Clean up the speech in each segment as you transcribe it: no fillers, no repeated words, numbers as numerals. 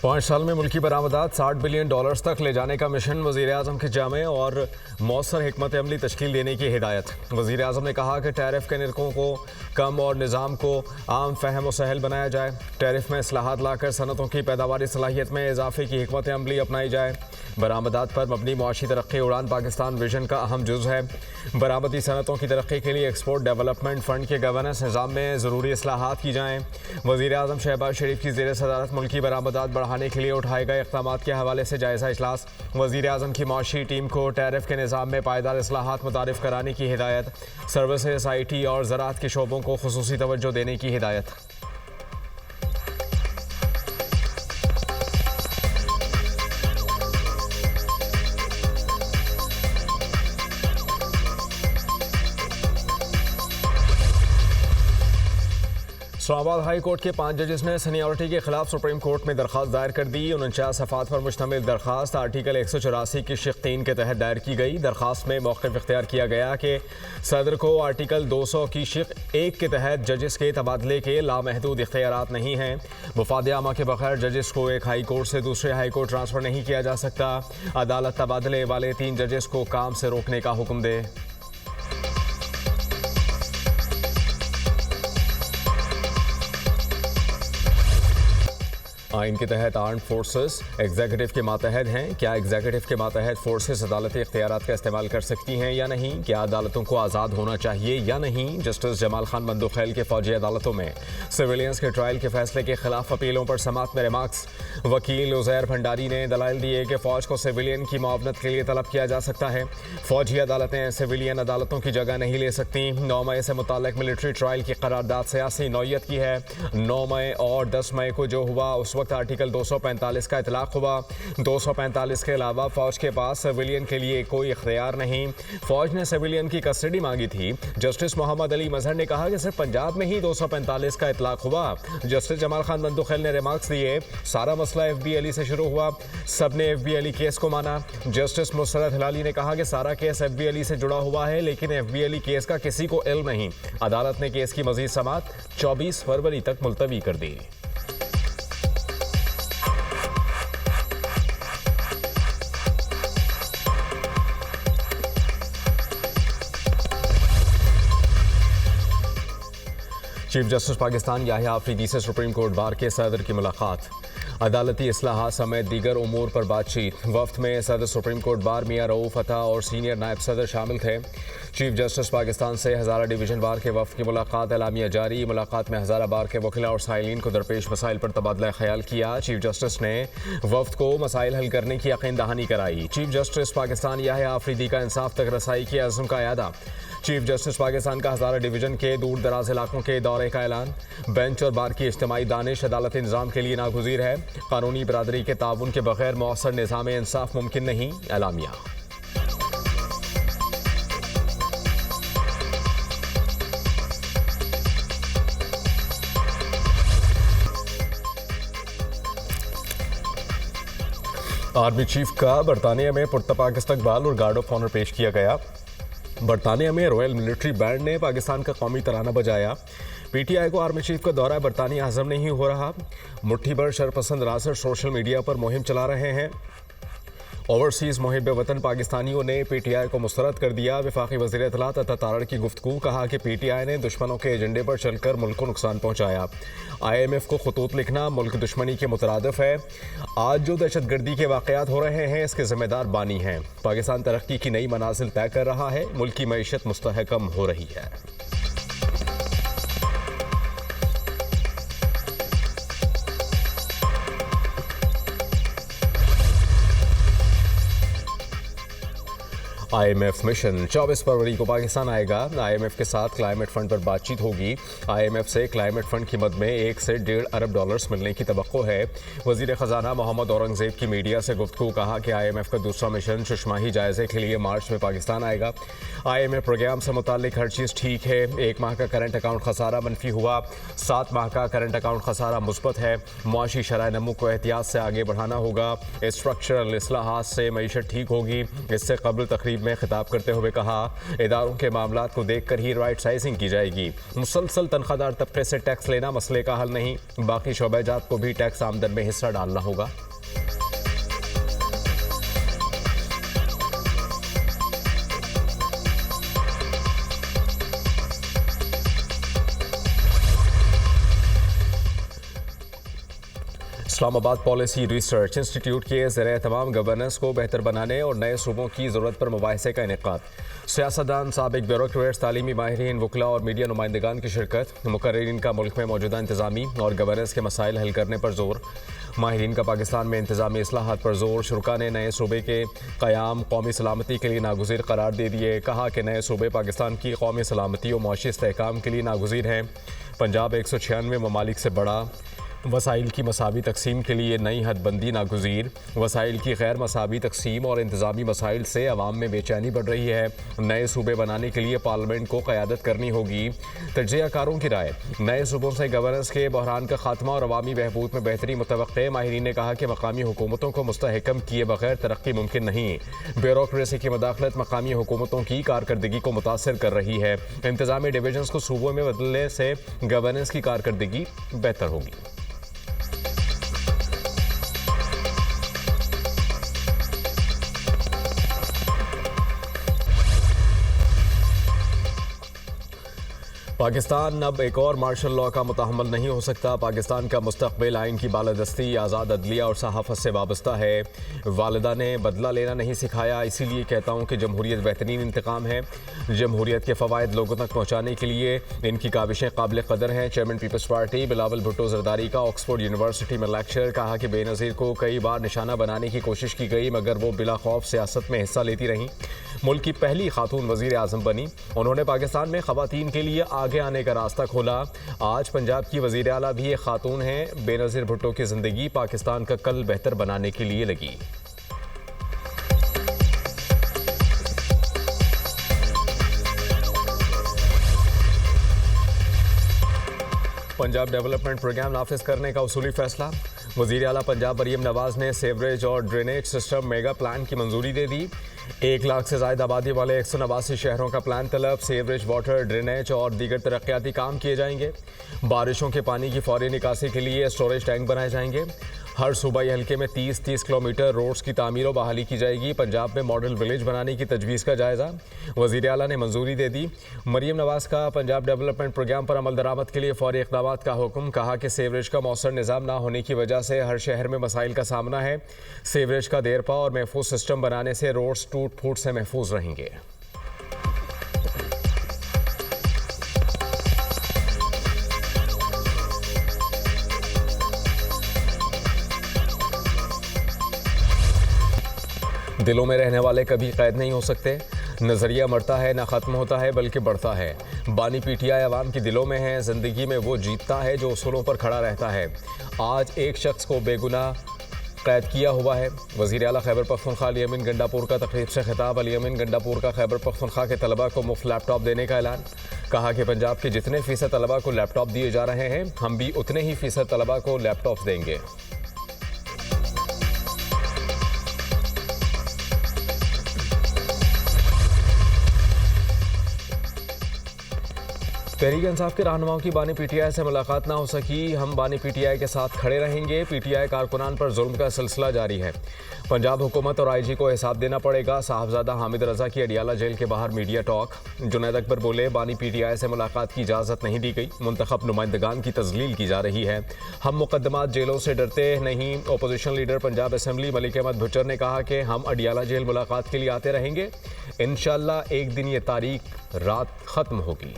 5 साल में मुल्की बरामदात $60 बिलियन तक ले जाने का मिशन। वज़ीर-ए-आज़म के जामे और मौसर हिकमत अमली तश्कील देने की हिदायत। वज़ीर-ए-आज़म ने कहा कि टैरिफ के निरखों को कम और निज़ाम को आम फहम व सहल बनाया जाए। टैरिफ में इस्लाहात लाकर सनतों की पैदावारी सलाहियत में इजाफे की हिकमत अमली अपनाई जाए। बरामदात पर मबनी मुआशी तरक्की उड़ान पाकिस्तान विजन का अहम जुज़ है। बरामदी सनतों की तरक्की के लिए एक्सपोर्ट डेवलपमेंट फ़ंड के गवर्नेंस निज़ाम में ज़रूरी इस्लाहात की जाएँ। वज़ीर-ए-आज़म शहबाज शरीफ की ज़ेर सदारत मुल्की बरामदात बढ़ाने के लिए उठाए गए इक़दामात के हवाले से जायज़ा इजलास। वज़ीर-ए-आज़म की मुआशी टीम को टैरिफ के निज़ाम में पायदार इस्लाहात मुतारिफ कराने की हिदायत। सर्विसेज, IT और ज़राअत के शोबों को खुसूसी तवज्जो देने की हिदायत। इस्लामाबाद हाई कोर्ट के 5 जजेस ने सीनियरिटी के खिलाफ सुप्रीम कोर्ट में दरख्वास्त दायर कर दी। 49 सफ़ात पर मुश्तमिल दरख्वास्त आर्टिकल 184 की शिक़ 3 के तहत दायर की गई। दरख्वास्त में मौक़िफ़ इख्तियार किया गया कि सदर को आर्टिकल 200 की शिक़ 1 के तहत जजेस के तबादले के लामहदूद इख्तियारात नहीं हैं। वफ़ाद आमा के बगैर जजेस को एक हाई कोर्ट से दूसरे हाई कोर्ट ट्रांसफ़र नहीं किया जा सकता। अदालत तबादले वाले 3 जजेस को काम से रोकने का हुक्म दे। आइन के तहत आर्म्ड फोर्सेस एग्जीक्यूटिव के मातहत हैं। क्या एग्जीक्यूटिव के मातहत फोर्सेस अदालती इख्तियारात का इस्तेमाल कर सकती हैं या नहीं? क्या अदालतों को आज़ाद होना चाहिए या नहीं? जस्टिस जमाल खान बंदुखैल के फौजी अदालतों में सिविलियंस के ट्रायल के फैसले के खिलाफ अपीलों पर समाअत में रिमार्क्स। वकील उज़ैर भंडारी ने दलाइल दिए कि फ़ौज को सिविलियन की मुआवनत के लिए तलब किया जा सकता है। फौजी अदालतें सिविलियन अदालतों की जगह नहीं ले सकती। 9 मई से मुताल्लिक़ मिलिट्री ट्रायल की करारदाद सियासी नौयत की है। 9 मई और 10 मई को जो हुआ उस वक्त आर्टिकल 245 का इतलाक़ हुआ। 245 के अलावा फ़ौज के पास सिविलियन के लिए कोई इख्तियार नहीं। फ़ौज ने सिविलियन की कस्टडी मांगी थी। जस्टिस मोहम्मद अली मजहर ने कहा कि सिर्फ पंजाब में ही 245 का इतलाक़ हुआ। जस्टिस जमाल खान बंदुखैल ने रिमार्क्स दिए, सारा मसला FB अली से शुरू हुआ, सब ने FB अली केस को माना। जस्टिस मुसरत हिलाली ने कहा कि सारा केस FB अली से जुड़ा हुआ है, लेकिन FB अली केस का किसी को इल्म नहीं। अदालत ने केस की मज़ीद समाअत 24 फरवरी तक मुलतवी कर दी। चीफ जस्टिस पाकिस्तान याहिया आफरीदी से सुप्रीम कोर्ट बार के सदर की मुलाकात। अदालती इस्लाहात समेत दीगर उमूर पर बातचीत। वफ्द में सदर सुप्रीम कोर्ट बार मियां रऊफ अता और सीनियर नायब सदर शामिल थे। चीफ जस्टिस पाकिस्तान से हज़ारा डिवीज़न बार के वफ्द की मुलाकात एलामिया जारी। मुलाकात में हज़ारा बार के वकीला और साइलिन को दरपेश मसाइल पर तबादला ख्याल किया। चीफ जस्टिस ने वफ्द को मसाइल हल करने की यकीन दहानी कराई। चीफ जस्टिस पाकिस्तान याहिया आफरीदी का इंसाफ तक रसाई के अज़्म का यादा। चीफ जस्टिस पाकिस्तान का हज़ारा डिवीज़न के दूर दराज इलाकों के दौरे का ऐलान। बेंच और बार की इज्तिमाई दानिश अदालती निज़ाम के लिए नागुज़ीर है। कानूनी बरादरी के ताउन के बगैर मौसर निज़ाम इंसाफ मुमकिन नहीं, एलामिया। आर्मी चीफ का बरतानिया में पुरतपाक इस्तकबाल और गार्ड ऑफ ऑनर पेश किया गया। बरतानिया में रॉयल मिलिट्री बैंड ने पाकिस्तान का कौमी तराना बजाया। PTI को आर्मी चीफ का दौरा बरतानिया हजम नहीं हो रहा। मुट्ठी भर शरपसंद रासर सोशल मीडिया पर मुहिम चला रहे हैं। ओवरसीज़ मुहिब वतन पाकिस्तानियों ने PTI को मुस्तरद कर दिया। वफाकी वज़ीर इत्तलात अता तारड़ की गुफ्तगू। कहा कि PTI ने दुश्मनों के एजेंडे पर चलकर मुल्क को नुकसान पहुँचाया। IMF को खतूत लिखना मुल्क दुश्मनी के मुतरादिफ है। आज जो दहशतगर्दी के वाक़यात हो रहे हैं इसके ज़िम्मेदार बानी हैं। पाकिस्तान तरक्की की नई मनाजिल तय कर रहा है। मुल्क की मईशत मुस्तहकम हो रही है। IMF मिशन 24 फरवरी को पाकिस्तान आएगा। IMF के साथ क्लाइमेट फंड पर बातचीत होगी। IMF से क्लाइमेट फंड की मद में 1 से $1.5 अरब मिलने की तवक्को है। वज़ीर ख़जाना मोहम्मद औरंगज़ेब की मीडिया से गुफ्तगू। कहा कि IMF का दूसरा मिशन शुशमाही जायजे के लिए मार्च में पाकिस्तान आएगा। IMF प्रोग्राम से मुताल्लिक हर चीज़ ठीक है। 1 माह का करंट अकाउंट खसारा मनफी हुआ, 7 माह का करंट अकाउंट खसारा मुस्बत है। मुआशी शराय नमू को एहतियात से आगे बढ़ाना होगा। स्ट्रक्चरल इस्लाहात से मईशत ठीक होगी। इससे कबल तकरीब में खिताब करते हुए कहा, इदारों के मामलात को देखकर ही राइट साइजिंग की जाएगी। मुसलसल तनख्वाहदार तबके से टैक्स लेना मसले का हल नहीं, बाकी शोबेजात को भी टैक्स आमदन में हिस्सा डालना होगा। इस्लामाबाद पॉलिसी रिसर्च इंस्टीट्यूट के ज़रिए तमाम गवर्नेंस को बेहतर बनाने और नए सूबों की ज़रूरत पर मुबाहिसे का इनेकाद। सियासतदान, साबिक ब्यूरोक्रेट्स, तालीमी माहिरीन, वकला और मीडिया नुमाइंदगान की शिरकत। मुकर्रिरीन का मुल्क में मौजूदा इंतजामी और गवर्नेंस के मसाइल हल करने पर जोर। माहिरीन का पाकिस्तान में इंतजामी इस्लाहात पर जोर। शुरा ने नए सूबे के क़याम कौमी सलामती के लिए नागुज़ीर करार दे दिए। कहा कि नए सूबे पाकिस्तान की कौमी सलामती और मुआशी इस्तेहकाम के लिए नागुज़ीर हैं। पंजाब 196 ममालिक से बड़ा। वसाइल की मसावी तकसीम के लिए नई हदबंदी नागुज़ीर। वसाइल की गैर मसावी तकसीम और इंतज़ामी मसाइल से अवाम में बेचैनी बढ़ रही है। नए सूबे बनाने के लिए पार्लियामेंट को क़यादत करनी होगी। तज्ज़ियाकारों की राय, नए सूबों से गवर्नेंस के बहरान का खात्मा और अवामी बहबूद में बेहतरी मुतवक्के। माहिरीन ने कहा कि मकामी हुकूमतों को मुस्तहकम किए बगैर तरक्की मुमकिन नहीं। ब्यूरोक्रेसी की मदाखलत मकामी हुकूमतों की कारकर्दगी को मुतासर कर रही है। इंतज़ामी डिवीजन्स को सूबों में बदलने से गवर्नेंस की कारकर्दगी बेहतर होगी। पाकिस्तान अब एक और मार्शल लॉ का मुतहम्मल नहीं हो सकता। पाकिस्तान का मुस्तकबिल आइन की बालादस्ती, आज़ाद अदलिया और सहाफ़त से वाबस्ता है। वालिदा ने बदला लेना नहीं सिखाया, इसीलिए कहता हूँ कि जमहूरियत बेहतरीन इंतकाम है। जमहूरियत के फ़वाइद लोगों तक पहुँचाने के लिए इनकी काविशें काबिल कदर हैं। Chairman Peoples Party Bilawal Bhutto Zardari का ऑक्सफोर्ड यूनिवर्सिटी में लेक्चर। कहा कि बेनज़ीर को कई बार निशाना बनाने की कोशिश की गई, मगर वो बिला खौफ सियासत में हिस्सा लेती रहीं। मुल्क की पहली खातून वज़ीर आज़म बनी। उन्होंने पाकिस्तान में ख़वातीन के लिए आगे आने का रास्ता खोला। आज पंजाब की वज़ीर आला भी एक खातून हैं। बेनज़ीर भुट्टो की ज़िंदगी पाकिस्तान का कल बेहतर बनाने के लिए लगी। पंजाब डेवलपमेंट प्रोग्राम नाफिज करने का उसूली फैसला। वज़ीर आला पंजाब मरीम नवाज ने सेवरेज और ड्रेनेज सिस्टम मेगा प्लान की मंजूरी दे दी। 1 लाख से ज़ायद आबादी वाले 189 शहरों का प्लान तलब। सेवरेज, वाटर, ड्रेनेज और दीगर तरक्याती काम किए जाएंगे। बारिशों के पानी की फौरी निकासी के लिए स्टोरेज टैंक बनाए जाएंगे। हर सूबाई हल्के में 30-30 किलोमीटर रोड्स की तामीर और बहाली की जाएगी। पंजाब में मॉडल विलेज बनाने की तजवीज़ का जायज़ा। वज़ीर आला ने मंजूरी दे दी। मरीम नवाज का पंजाब डेवलपमेंट प्रोग्राम पर अमल दरामद के लिए फौरी इक़दामात का हुक्म। कहा कि सेवरेज का मौसर निज़ाम ना होने की वजह से हर शहर में मसाइल का सामना है। सेवरेज का देरपा और महफूज सिस्टम बनाने से रोड्स टूट फूट से महफूज रहेंगे। दिलों में रहने वाले कभी कैद नहीं हो सकते। नज़रिया मरता है, ना ख़त्म होता है बल्कि बढ़ता है। बानी पीटीआई अवाम के दिलों में है। ज़िंदगी में वो जीतता है जो उसूलों पर खड़ा रहता है। आज एक शख्स को बेगुनाह कैद किया हुआ है। वज़ीर आला खैबर पख्तूनख्वा अली अमीन गंडापुर का तकरीब से खिताब। अली अमीन गंडापुर का खैबर पख्तूनख्वा के तलबा को मुफ्त लैपटॉप देने का ऐलान। कहा कि पंजाब के जितने फ़ीसद तलबा को लैपटॉप दिए जा रहे हैं, हम भी उतने ही फ़ीसद तलबा को लैपटॉप देंगे। तहरीक इंसाफ के रहनुमाओं की बानी पीटीआई से मुलाकात ना हो सकी। हम बानी पीटीआई के साथ खड़े रहेंगे। पीटीआई कारकुनान पर जुल्म का सिलसिला जारी है। पंजाब हुकूमत और आईजी को हिसाब देना पड़ेगा। साहबजादा हामिद रजा की अडियाला जेल के बाहर मीडिया टॉक। जुनैद अकबर बोले, बानी पीटीआई से मुलाकात की इजाज़त नहीं दी गई। मुंतखब नुमाइंदगान की तजलील की जा रही है। हम मुकदमात जेलों से डरते नहीं। Opposition leader Punjab assembly Malik Ahmad Bhachar ने कहा कि हम अडियाला जेल मुलाकात के लिए आते रहेंगे। इंशाअल्लाह एक दिन ये तारीख रात ख़त्म होगी।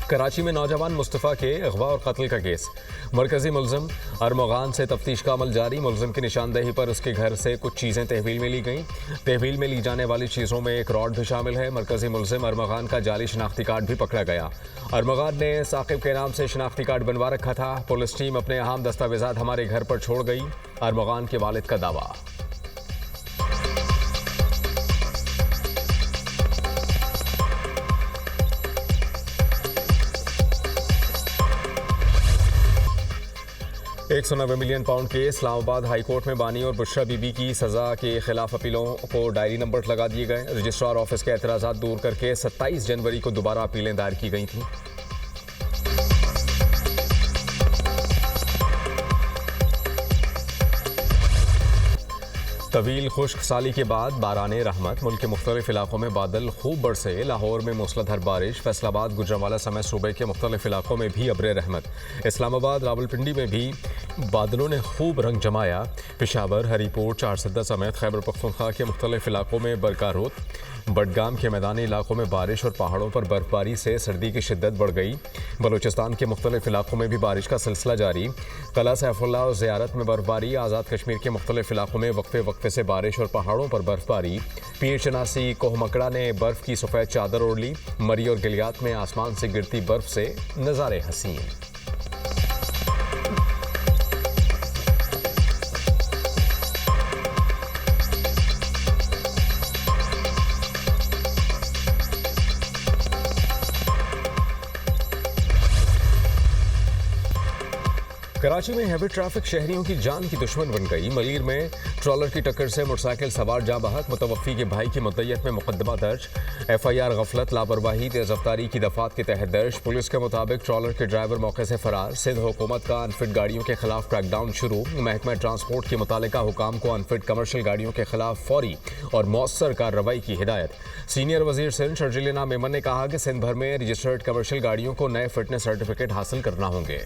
कराची में नौजवान मुस्तफ़ा के अगवा और कत्ल का केस। मरकजी मुलजिम अरमगान से तफ्तीश का अमल जारी। मुलजिम की निशानदेही पर उसके घर से कुछ चीज़ें तहवील में ली गईं। तहवील में ली जाने वाली चीज़ों में एक रॉड भी शामिल है। मरकजी मुलजिम अरमगान का जाली शनाख्ती कार्ड भी पकड़ा गया। अरमगान ने साकिब के नाम से शनाख्ती कार्ड बनवा रखा था। पुलिस टीम अपने अहम दस्तावेजात हमारे घर पर छोड़ गई। अरमगान के वालिद का दावा। 190 million pound case. Islamabad high court में बानी और बुशरा बीबी की सजा के खिलाफ अपीलों को डायरी नंबर लगा दिए गए। रजिस्ट्रार ऑफिस के एतराज़ात दूर करके 27 जनवरी को दोबारा अपीलें दायर की गई थीं। तवील खुश्क साली के बाद बाराने रहमत। मुल्क के मुख्तलिफ इलाकों में बादल खूब बरसे। लाहौर में मूसलाधार बारिश। फैसलाबाद गुजरांवाला समेत सूबे के मुख्तलिफ इलाकों में भी अब्र रहमत। इस्लामाबाद रावलपिंडी में भी बादलों ने खूब रंग जमाया। पेशावर, हरीपुर, चारसद्दा समेत खैबर पख्तूनख्वा के मुख्तलिफ इलाकों में बरकारोत। बडगाम के मैदानी इलाकों में बारिश और पहाड़ों पर बर्फबारी से सर्दी की शिद्दत बढ़ गई। बलूचिस्तान के मुख्तलिफ इलाकों में भी बारिश का सिलसिला जारी। कला सैफुल्लाह और ज़ियारत में बर्फबारी। आज़ाद कश्मीर के मुख्तलिफ इलाकों में वक्फे वक्फे से बारिश और पहाड़ों पर बर्फबारी। पीर चनासी कोहमकड़ा ने बर्फ की सफ़ेद चादर ओढ़ ली। मरी और गिलियात में आसमान से गिरती बर्फ से नज़ारे हसीन। कराची में हैवी ट्रैफिक शहरियों की जान की दुश्मन बन गई। मलीर में ट्रॉलर की टक्कर से मोटरसाइकिल सवार जाँ बहक। मुतवफ़ी के भाई की मुद्दत में मुकदमा दर्ज। FIR गफलत, लापरवाही, तेज़ रफ्तारी की दफात के तहत दर्ज। पुलिस के मुताबिक ट्रॉलर के ड्राइवर मौके से फरार। सिंध हुकूमत का अनफिट गाड़ियों के खिलाफ क्रैकडाउन शुरू। महकमा ट्रांसपोर्ट के मुतालिका हुकाम को अनफिट कमर्शियल गाड़ियों के खिलाफ फौरी और मौसर कार्रवाई की हिदायत। सीनियर वजीर सिंध शर्जील मेमन ने कहा कि सिंध भर में रजिस्टर्ड कमर्शियल गाड़ियों को नए फिटनेस सर्टिफिकेट हासिल करना होंगे।